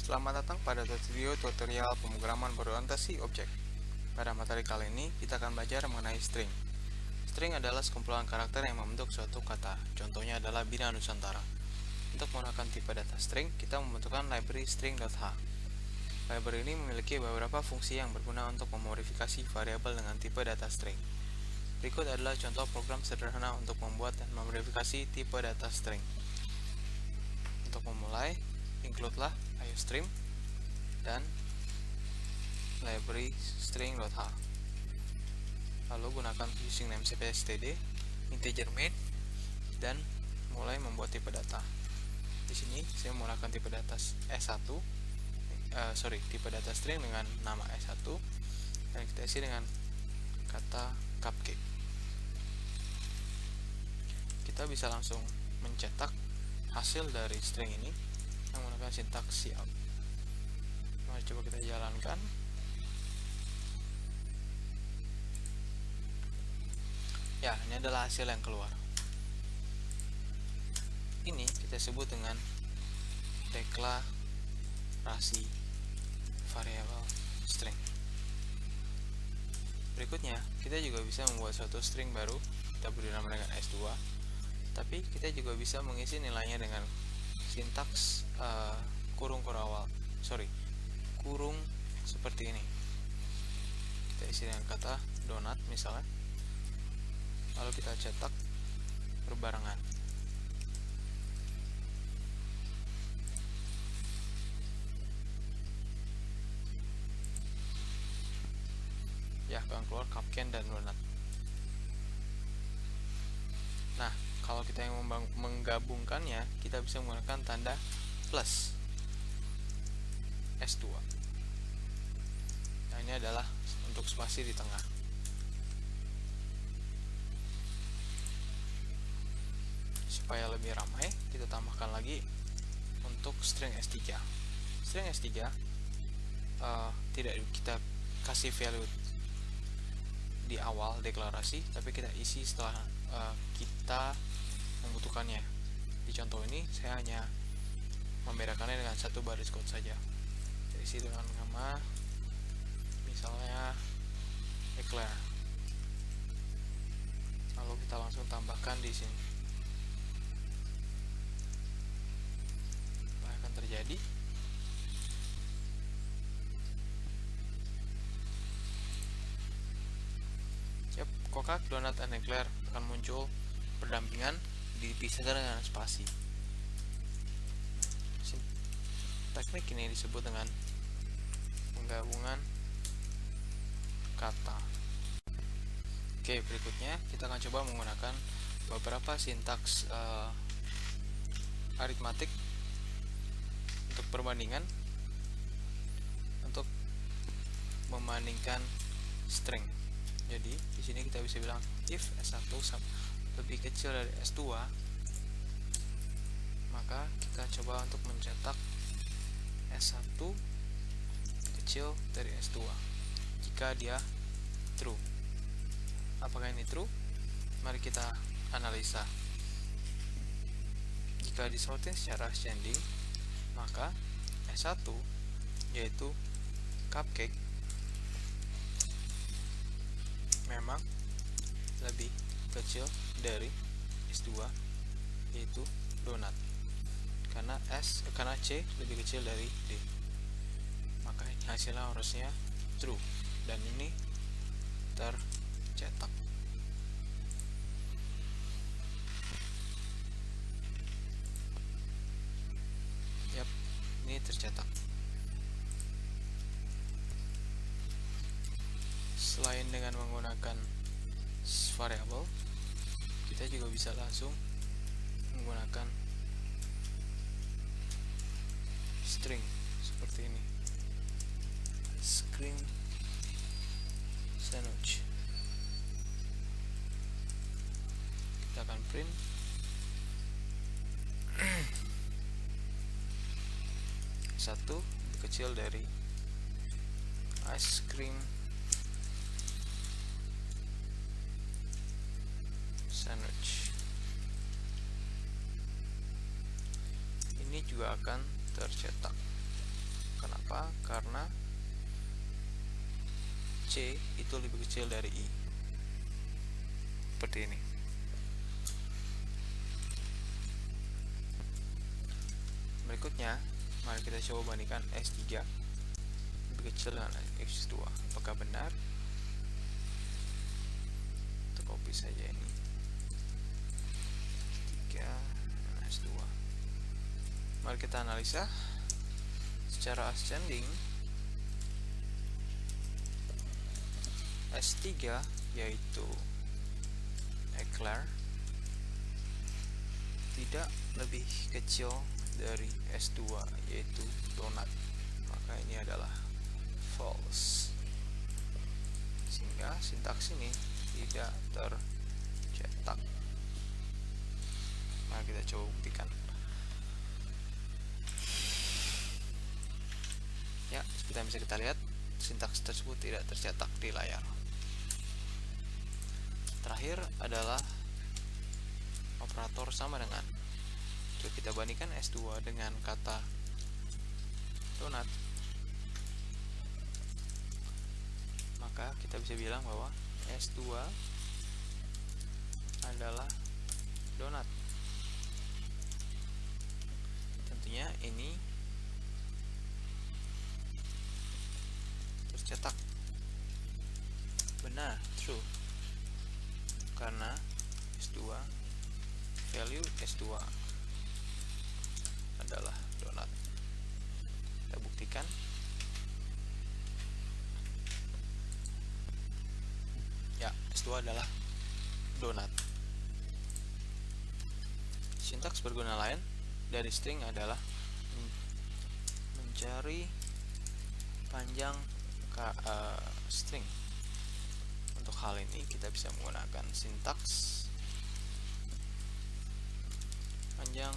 Selamat datang pada video tutorial pemrograman berorientasi objek. Pada materi kali ini, kita akan belajar mengenai string. String adalah sekumpulan karakter yang membentuk suatu kata. Contohnya adalah Bina Nusantara. Untuk menggunakan tipe data string, kita membutuhkan library string.h. Library ini memiliki beberapa fungsi yang berguna untuk memodifikasi variabel dengan tipe data string. Berikut adalah contoh program sederhana untuk membuat dan memodifikasi tipe data string. Untuk memulai, include-lah iostream dan library string.h. Lalu gunakan using namespace std, integer main, dan mulai membuat tipe data. Di sini saya menggunakan tipe data tipe data string dengan nama S1 dan kita isi dengan kata cupcake. Kita bisa langsung mencetak hasil dari string ini menggunakan sintaks cout. Mari coba kita jalankan. Ya, ini adalah hasil yang keluar. Ini kita sebut dengan deklarasi variabel string. Berikutnya, kita juga bisa membuat suatu string baru. Kita beri nama dengan S2. Tapi kita juga bisa mengisi nilainya dengan sintaks kurung seperti ini. Kita isi dengan kata donat misalnya. Lalu kita cetak berbarengan. Ya, akan keluar cupcake dan donat. Nah, kalau kita yang menggabungkannya, kita bisa menggunakan tanda plus S2. Nah, ini adalah untuk spasi di tengah. Supaya lebih ramai, kita tambahkan lagi untuk string S3. String S3 tidak kita kasih value di awal deklarasi, tapi kita isi setelah kita membutuhkannya. Di contoh ini saya hanya membedakannya dengan satu baris code saja. Kita isi dengan nama misalnya eclair. Lalu kita langsung tambahkan di sini. Apa akan terjadi? Yap, kokak, donat, dan eclair akan muncul berdampingan dipisahkan dengan spasi. Teknik ini disebut dengan penggabungan kata. Oke, berikutnya kita akan coba menggunakan beberapa sintaks aritmatik untuk perbandingan, untuk membandingkan string. Jadi di sini kita bisa bilang if S1 lebih kecil dari S2, maka kita coba untuk mencetak S1 kecil dari S2 jika dia true. Apakah ini true? Mari kita analisa. Jika disortir secara ascending, maka S1 yaitu cupcake memang lebih kecil dari S2 yaitu donat, karena C lebih kecil dari D. Maka hasilnya harusnya true dan ini tercetak. Yap, ini tercetak. Selain dengan menggunakan variabel, kita juga bisa langsung menggunakan string seperti ini. String sandwich. Kita akan print satu lebih kecil dari ice cream sandwich. Ini juga akan tercetak. Kenapa? Karena C itu lebih kecil dari I. Seperti ini. Berikutnya, mari kita coba bandingkan S3 lebih kecil dengan S2. Apakah benar? Kita copy saja ini. S3 dan S2. Mari kita analisa secara ascending. S3 yaitu eclair tidak lebih kecil dari S2 yaitu donat, maka ini adalah false, sehingga sintaks ini tidak tercetak. Mari kita coba buktikan. Ya, seperti yang bisa kita lihat, sintaks tersebut tidak tercetak di layar. Terakhir adalah operator sama dengan. Coba kita bandingkan S2 dengan kata donat, maka kita bisa bilang bahwa S2 adalah donat. Tentunya ini tercetak. Benar, true. Karena S2, value S2 adalah donat. Kita buktikan. Ya, S2 adalah donat. Sintaks berguna lain dari string adalah mencari panjang string. Untuk hal ini kita bisa menggunakan sintaks panjang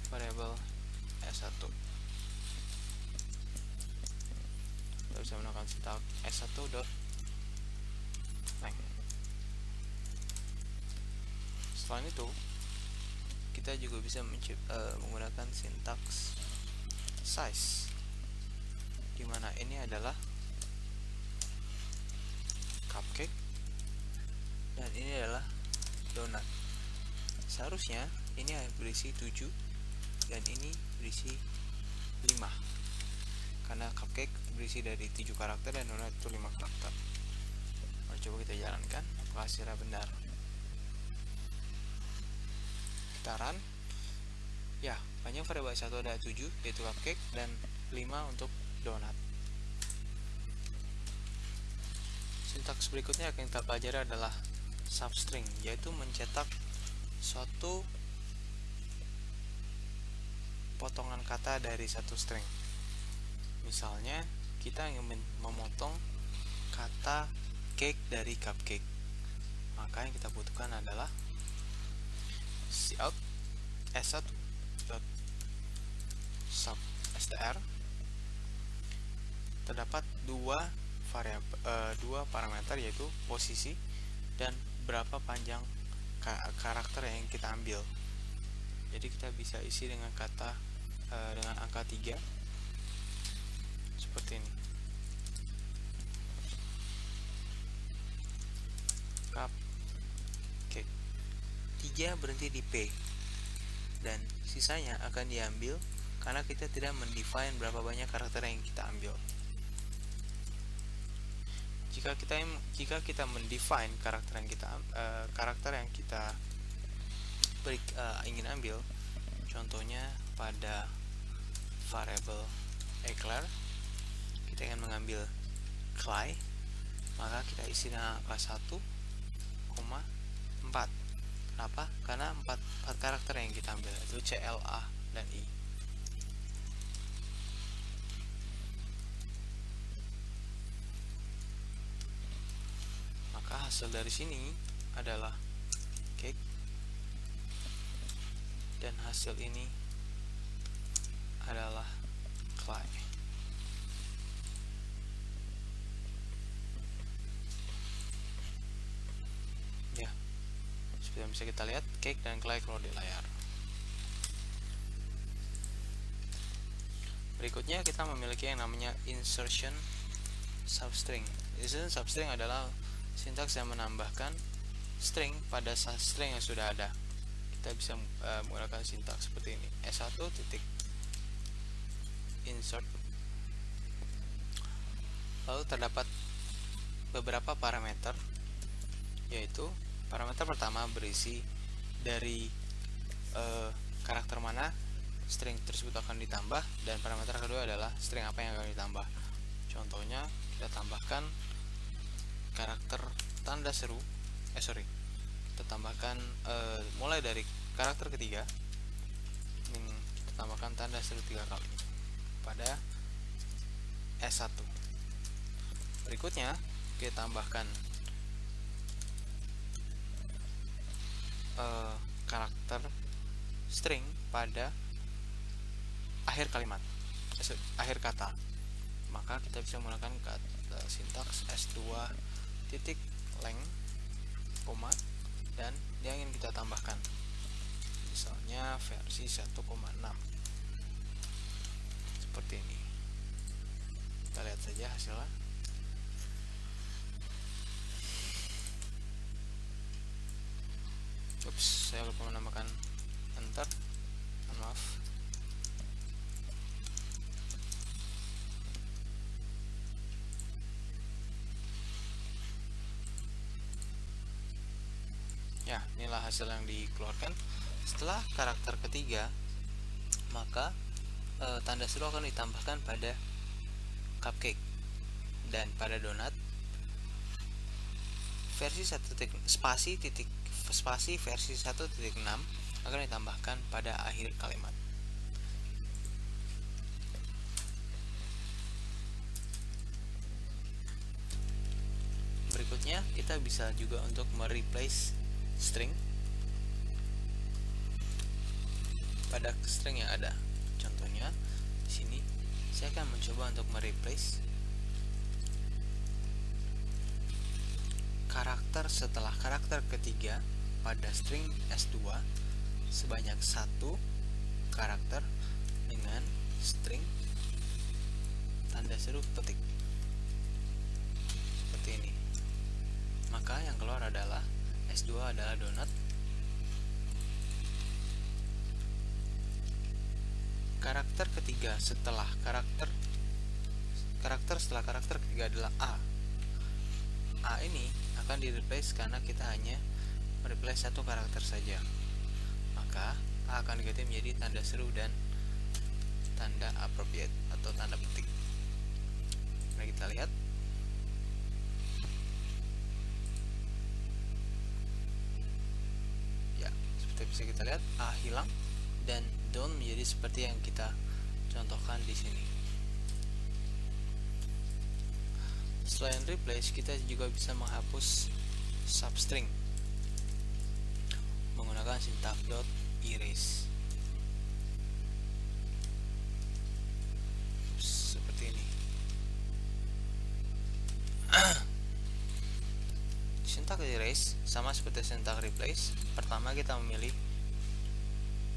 variabel S1. Kita bisa menggunakan sintaks S1 dot length. Selain itu, kita juga bisa menggunakan sintaks size, dimana ini adalah cupcake dan ini adalah donat. Seharusnya ini berisi 7 dan ini berisi 5, karena cupcake berisi dari 7 karakter dan donat itu 5 karakter. Mari coba kita jalankan apakah hasilnya benar. Kita run. Ya, panjang variabel 1 ada 7 yaitu cupcake dan 5 untuk donat. Sintaks berikutnya yang kita pelajari adalah substring, yaitu mencetak suatu potongan kata dari satu string. Misalnya, kita ingin memotong kata cake dari cupcake, maka yang kita butuhkan adalah cout s1 sub str. Terdapat dua parameter, yaitu posisi dan berapa panjang karakter yang kita ambil. Jadi kita bisa isi dengan kata dengan angka 3 seperti ini. Cupcake 3 berhenti di P dan sisanya akan diambil karena kita tidak mendefine berapa banyak karakter yang kita ambil. Jika kita mendefine karakter yang kita ingin ambil, contohnya pada variabel eclair kita ingin mengambil clay, maka kita isi dengan angka 1,4. Kenapa? Karena 4 karakter yang kita ambil itu C, L, A, dan I. Maka hasil dari sini adalah cake, dan hasil ini adalah clay. Ya, seperti yang bisa kita lihat, cake dan clay keluar di layar. Berikutnya kita memiliki yang namanya insertion substring. Insertion substring adalah sintaks yang menambahkan string pada string yang sudah ada. Kita bisa menggunakan sintaks seperti ini. S1 titik insert. Lalu terdapat beberapa parameter, yaitu parameter pertama berisi dari karakter mana string tersebut akan ditambah, dan parameter kedua adalah string apa yang akan ditambah. Contohnya kita tambahkan karakter tanda seru, kita tambahkan mulai dari karakter ketiga, kita tambahkan tanda seru 3 kali pada S1. Berikutnya kita tambahkan karakter string pada akhir kalimat, akhir kata. Maka kita bisa menggunakan sintaks S2 titik length, koma, dan yang ingin kita tambahkan, misalnya versi 1,6 seperti ini. Kita lihat saja hasilnya. Saya lupa menambahkan enter, maaf. Ya, inilah hasil yang dikeluarkan. Setelah karakter ketiga, maka tanda seru akan ditambahkan pada cupcake, dan pada donat versi 1 spasi versi 1.6 akan ditambahkan pada akhir kalimat. Berikutnya kita bisa juga untuk mereplace string pada string yang ada. Contohnya di sini saya akan mencoba untuk mereplace karakter setelah karakter ketiga pada string S2 sebanyak 1 karakter dengan string tanda seru petik seperti ini. Maka yang keluar adalah S2 adalah donat. Karakter ketiga setelah karakter setelah karakter ketiga adalah A. A ini akan di-replace karena kita hanya mereplace 1 karakter saja. Maka A akan diganti menjadi tanda seru dan tanda appropriate atau tanda petik. Mari kita lihat. Ya, seperti bisa kita lihat, A hilang dan don't menjadi seperti yang kita contohkan di sini. Selain replace, kita juga bisa menghapus substring menggunakan sintaks .erase seperti ini. Sintaks erase sama seperti sintaks replace. Pertama kita memilih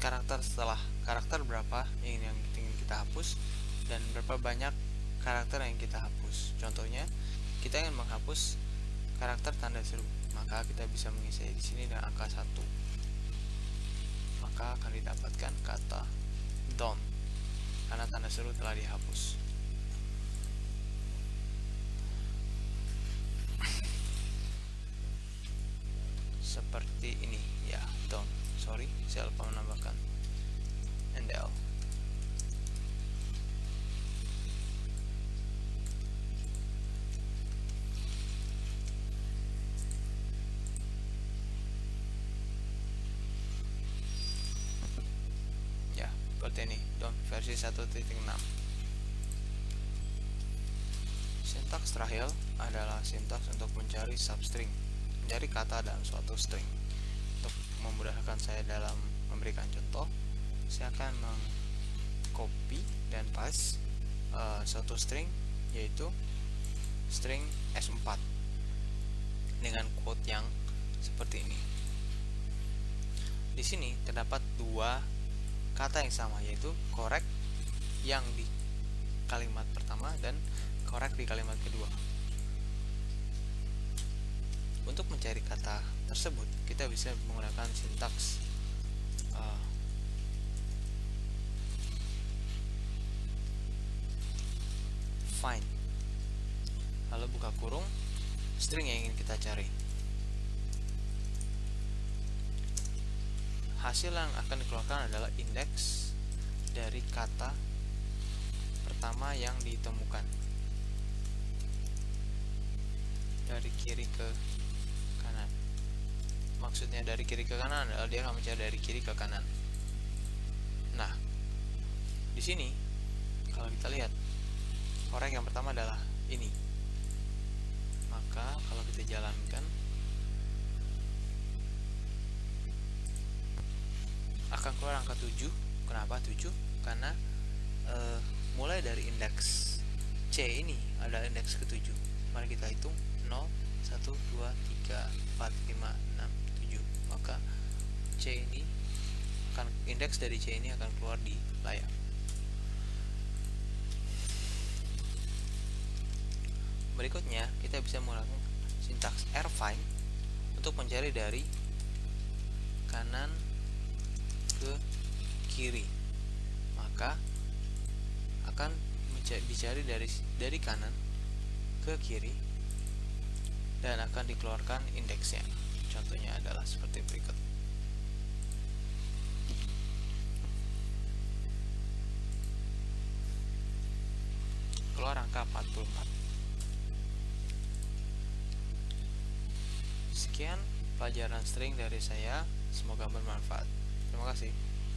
karakter setelah karakter berapa yang ingin kita hapus dan berapa banyak karakter yang kita hapus. Contohnya kita ingin menghapus karakter tanda seru, maka kita bisa mengisi di sini dengan angka 1. Maka akan didapatkan kata don't karena tanda seru telah dihapus. Seperti ini ya, don't. Sorry, saya lupa menambahkan NDL. Seperti ini, don't versi 1.6. Sintaks terakhir adalah sintaks untuk mencari substring, mencari kata dalam suatu string. Untuk memudahkan saya dalam memberikan contoh, saya akan mengcopy dan paste suatu string, yaitu string S4 dengan quote yang seperti ini. Di sini terdapat 2 kata yang sama, yaitu correct yang kalimat pertama dan korek di kalimat kedua. Untuk mencari kata tersebut, kita bisa menggunakan sintaks find, lalu buka kurung string yang ingin kita cari. Hasil yang akan dikeluarkan adalah indeks dari kata pertama yang ditemukan dari kiri ke kanan. Maksudnya dari kiri ke kanan adalah dia akan mencari dari kiri ke kanan. Nah, di sini kalau kita lihat korek yang pertama adalah ini. Maka kalau kita jalankan akan keluar angka 7. Kenapa 7? Karena mulai dari indeks C ini adalah indeks ke-7. Mari kita hitung 0, 1, 2, 3, 4, 5, 6, 7. Maka C ini akan, indeks dari C ini akan keluar di layar. Berikutnya kita bisa menggunakan sintaks rfind untuk mencari dari kanan ke kiri. Maka akan dicari dari kanan ke kiri dan akan dikeluarkan indeksnya. Contohnya adalah seperti berikut. Keluar angka 44. Sekian pelajaran string dari saya, semoga bermanfaat. Terima kasih.